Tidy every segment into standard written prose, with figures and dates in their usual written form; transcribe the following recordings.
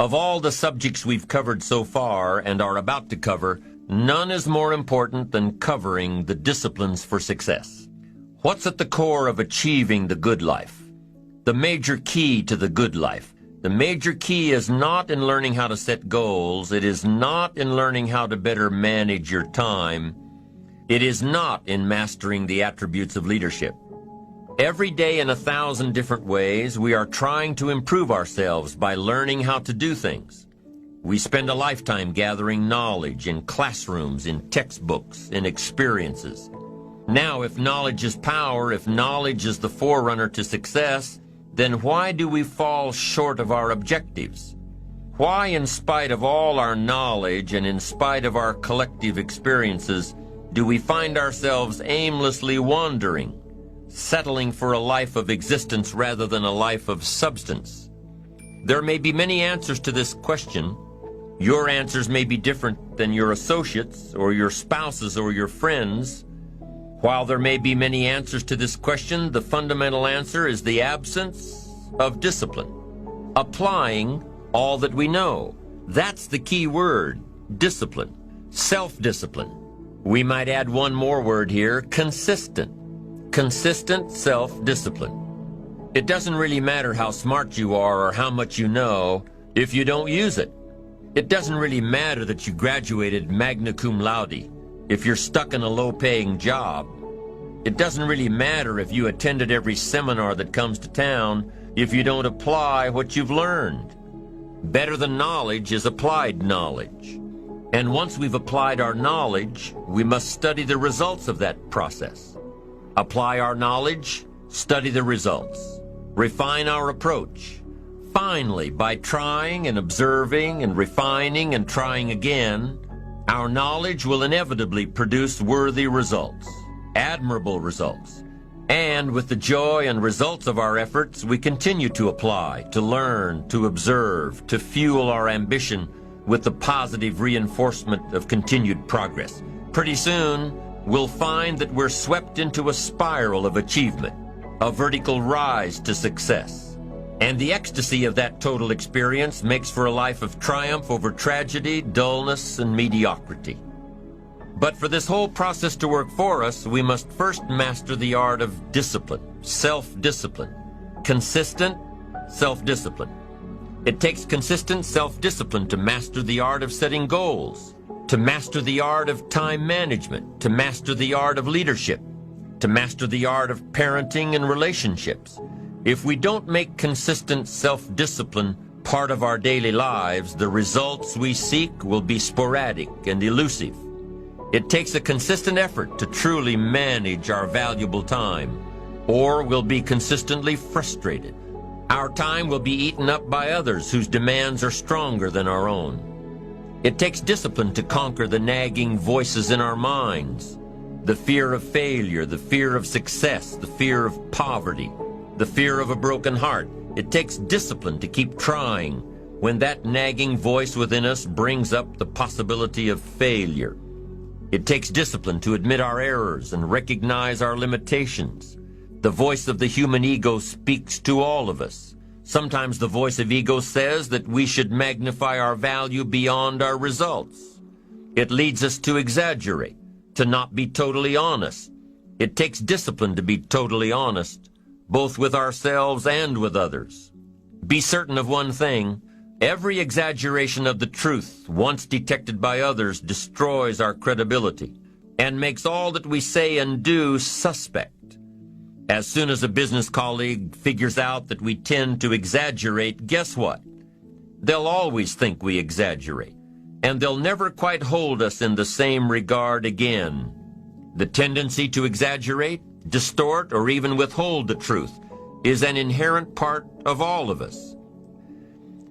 Of all the subjects we've covered so far and are about to cover, none is more important than covering the disciplines for success. What's at the core of achieving the good life? The major key to the good life. The major key is not in learning how to set goals. It is not in learning how to better manage your time. It is not in mastering the attributes of leadership. Every day in 1,000 different ways, we are trying to improve ourselves by learning how to do things. We spend a lifetime gathering knowledge in classrooms, in textbooks, in experiences. Now, if knowledge is power, if knowledge is the forerunner to success, then why do we fall short of our objectives? Why, in spite of all our knowledge and in spite of our collective experiences, do we find ourselves aimlessly wandering, settling for a life of existence rather than a life of substance? There may be many answers to this question. Your answers may be different than your associates or your spouses or your friends. While there may be many answers to this question, the fundamental answer is the absence of discipline. Applying all that we know. That's the key word, discipline, self-discipline. We might add one more word here, consistent. Consistent self-discipline. It doesn't really matter how smart you are or how much you know if you don't use it. It doesn't really matter that you graduated magna cum laude if you're stuck in a low-paying job. It doesn't really matter if you attended every seminar that comes to town if you don't apply what you've learned. Better than knowledge is applied knowledge. And once we've applied our knowledge, we must study the results of that process. Apply our knowledge, study the results, refine our approach. Finally, by trying and observing and refining and trying again, our knowledge will inevitably produce worthy results, admirable results. And with the joy and results of our efforts, we continue to apply, to learn, to observe, to fuel our ambition with the positive reinforcement of continued progress. Pretty soon, we'll find that we're swept into a spiral of achievement, a vertical rise to success. And the ecstasy of that total experience makes for a life of triumph over tragedy, dullness, and mediocrity. But for this whole process to work for us, we must first master the art of discipline, self-discipline, consistent self-discipline. It takes consistent self-discipline to master the art of setting goals, to master the art of time management, to master the art of leadership, to master the art of parenting and relationships. If we don't make consistent self-discipline part of our daily lives, the results we seek will be sporadic and elusive. It takes a consistent effort to truly manage our valuable time, or we'll be consistently frustrated. Our time will be eaten up by others whose demands are stronger than our own. It takes discipline to conquer the nagging voices in our minds, the fear of failure, the fear of success, the fear of poverty, the fear of a broken heart. It takes discipline to keep trying when that nagging voice within us brings up the possibility of failure. It takes discipline to admit our errors and recognize our limitations. The voice of the human ego speaks to all of us. Sometimes the voice of ego says that we should magnify our value beyond our results. It leads us to exaggerate, to not be totally honest. It takes discipline to be totally honest, both with ourselves and with others. Be certain of one thing: every exaggeration of the truth, once detected by others, destroys our credibility and makes all that we say and do suspect. As soon as a business colleague figures out that we tend to exaggerate, guess what? They'll always think we exaggerate, and they'll never quite hold us in the same regard again. The tendency to exaggerate, distort, or even withhold the truth is an inherent part of all of us.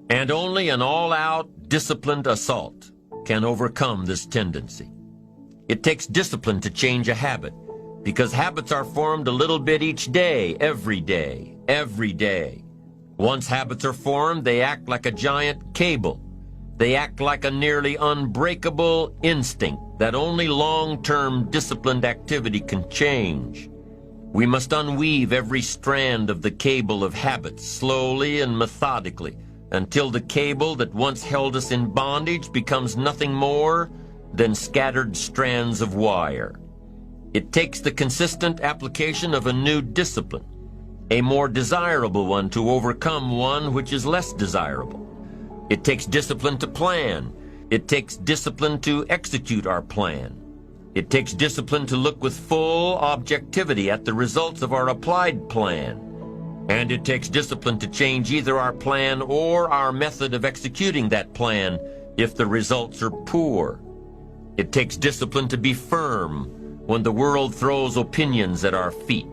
And only an all-out, disciplined assault can overcome this tendency. It takes discipline to change a habit, because habits are formed a little bit each day, every day, every day. Once habits are formed, they act like a giant cable. They act like a nearly unbreakable instinct that only long-term disciplined activity can change. We must unweave every strand of the cable of habits slowly and methodically, until the cable that once held us in bondage becomes nothing more than scattered strands of wire. It takes the consistent application of a new discipline, a more desirable one, to overcome one which is less desirable. It takes discipline to plan. It takes discipline to execute our plan. It takes discipline to look with full objectivity at the results of our applied plan. And it takes discipline to change either our plan or our method of executing that plan if the results are poor. It takes discipline to be firm when the world throws opinions at our feet.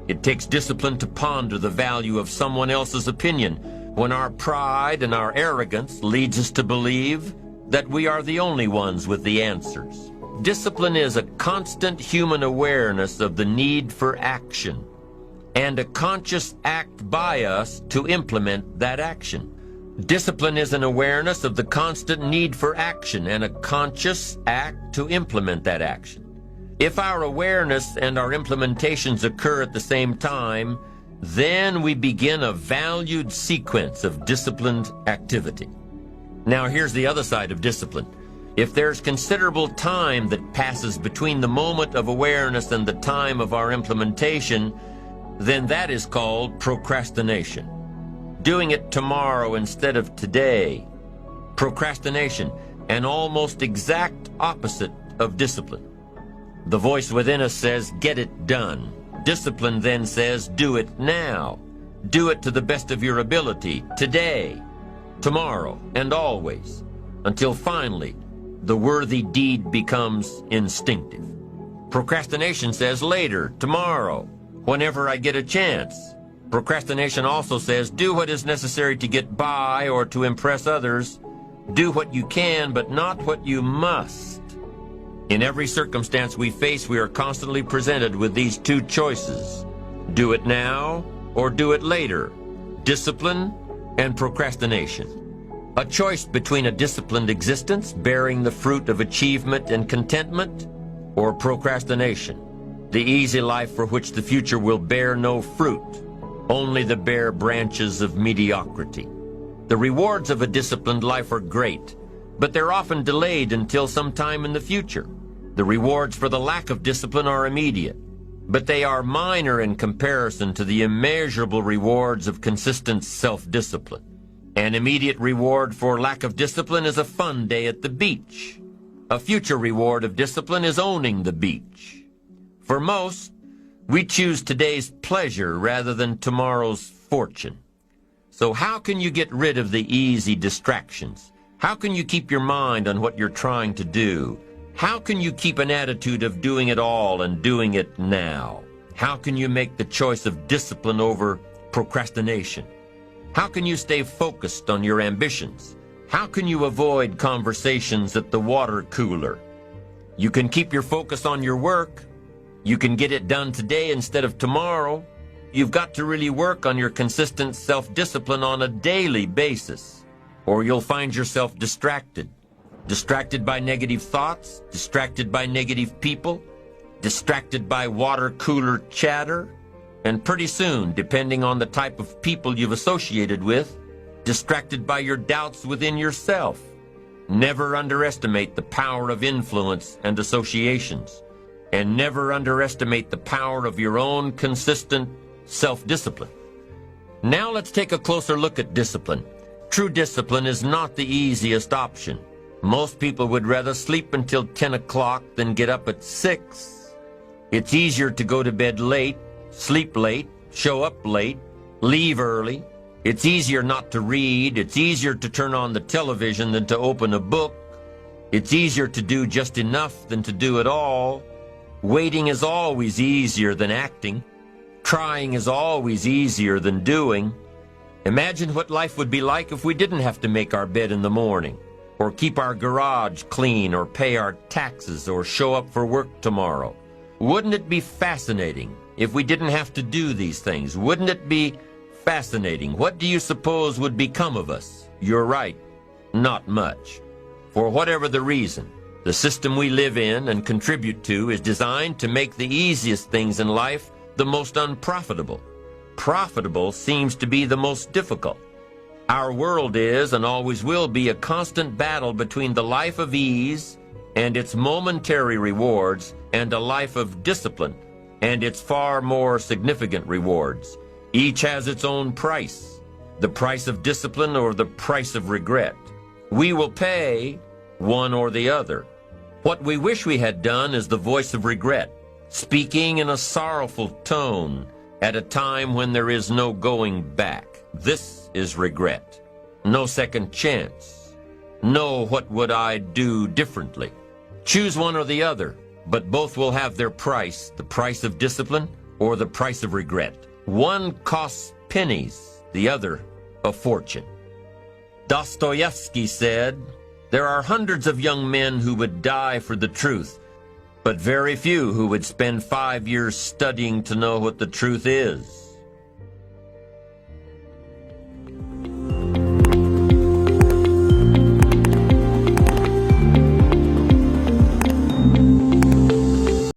It takes discipline to ponder the value of someone else's opinion when our pride and our arrogance leads us to believe that we are the only ones with the answers. Discipline is a constant human awareness of the need for action and a conscious act by us to implement that action. Discipline is an awareness of the constant need for action and a conscious act to implement that action. If our awareness and our implementations occur at the same time, then we begin a valued sequence of disciplined activity. Now here's the other side of discipline. If there's considerable time that passes between the moment of awareness and the time of our implementation, then that is called procrastination. Doing it tomorrow instead of today. Procrastination, an almost exact opposite of discipline. The voice within us says, get it done. Discipline then says, do it now. Do it to the best of your ability, today, tomorrow, and always, until finally the worthy deed becomes instinctive. Procrastination says later, tomorrow, whenever I get a chance. Procrastination also says do what is necessary to get by or to impress others. Do what you can, but not what you must. In every circumstance we face, we are constantly presented with these two choices. Do it now or do it later. Discipline and procrastination. A choice between a disciplined existence bearing the fruit of achievement and contentment, or procrastination, the easy life for which the future will bear no fruit, only the bare branches of mediocrity. The rewards of a disciplined life are great, but they're often delayed until some time in the future. The rewards for the lack of discipline are immediate, but they are minor in comparison to the immeasurable rewards of consistent self-discipline. An immediate reward for lack of discipline is a fun day at the beach. A future reward of discipline is owning the beach. For most, we choose today's pleasure rather than tomorrow's fortune. So how can you get rid of the easy distractions? How can you keep your mind on what you're trying to do? How can you keep an attitude of doing it all and doing it now? How can you make the choice of discipline over procrastination? How can you stay focused on your ambitions? How can you avoid conversations at the water cooler? You can keep your focus on your work. You can get it done today instead of tomorrow. You've got to really work on your consistent self-discipline on a daily basis, or you'll find yourself distracted. Distracted by negative thoughts, distracted by negative people, distracted by water cooler chatter, and pretty soon, depending on the type of people you've associated with, distracted by your doubts within yourself. Never underestimate the power of influence and associations, and never underestimate the power of your own consistent self-discipline. Now let's take a closer look at discipline. True discipline is not the easiest option. Most people would rather sleep until 10 o'clock than get up at 6. It's easier to go to bed late, sleep late, show up late, leave early. It's easier not to read. It's easier to turn on the television than to open a book. It's easier to do just enough than to do it all. Waiting is always easier than acting. Trying is always easier than doing. Imagine what life would be like if we didn't have to make our bed in the morning, or keep our garage clean, or pay our taxes, or show up for work tomorrow. Wouldn't it be fascinating if we didn't have to do these things? Wouldn't it be fascinating? What do you suppose would become of us? You're right, not much. For whatever the reason, the system we live in and contribute to is designed to make the easiest things in life the most unprofitable. Profitable seems to be the most difficult. Our world is and always will be a constant battle between the life of ease and its momentary rewards and a life of discipline and its far more significant rewards. Each has its own price, the price of discipline or the price of regret. We will pay one or the other. What we wish we had done is the voice of regret, speaking in a sorrowful tone at a time when there is no going back. This is regret. No second chance. No what would I do differently. Choose one or the other, but both will have their price, the price of discipline or the price of regret. One costs pennies, the other a fortune. Dostoevsky said, "There are hundreds of young men who would die for the truth, but very few who would spend 5 years studying to know what the truth is."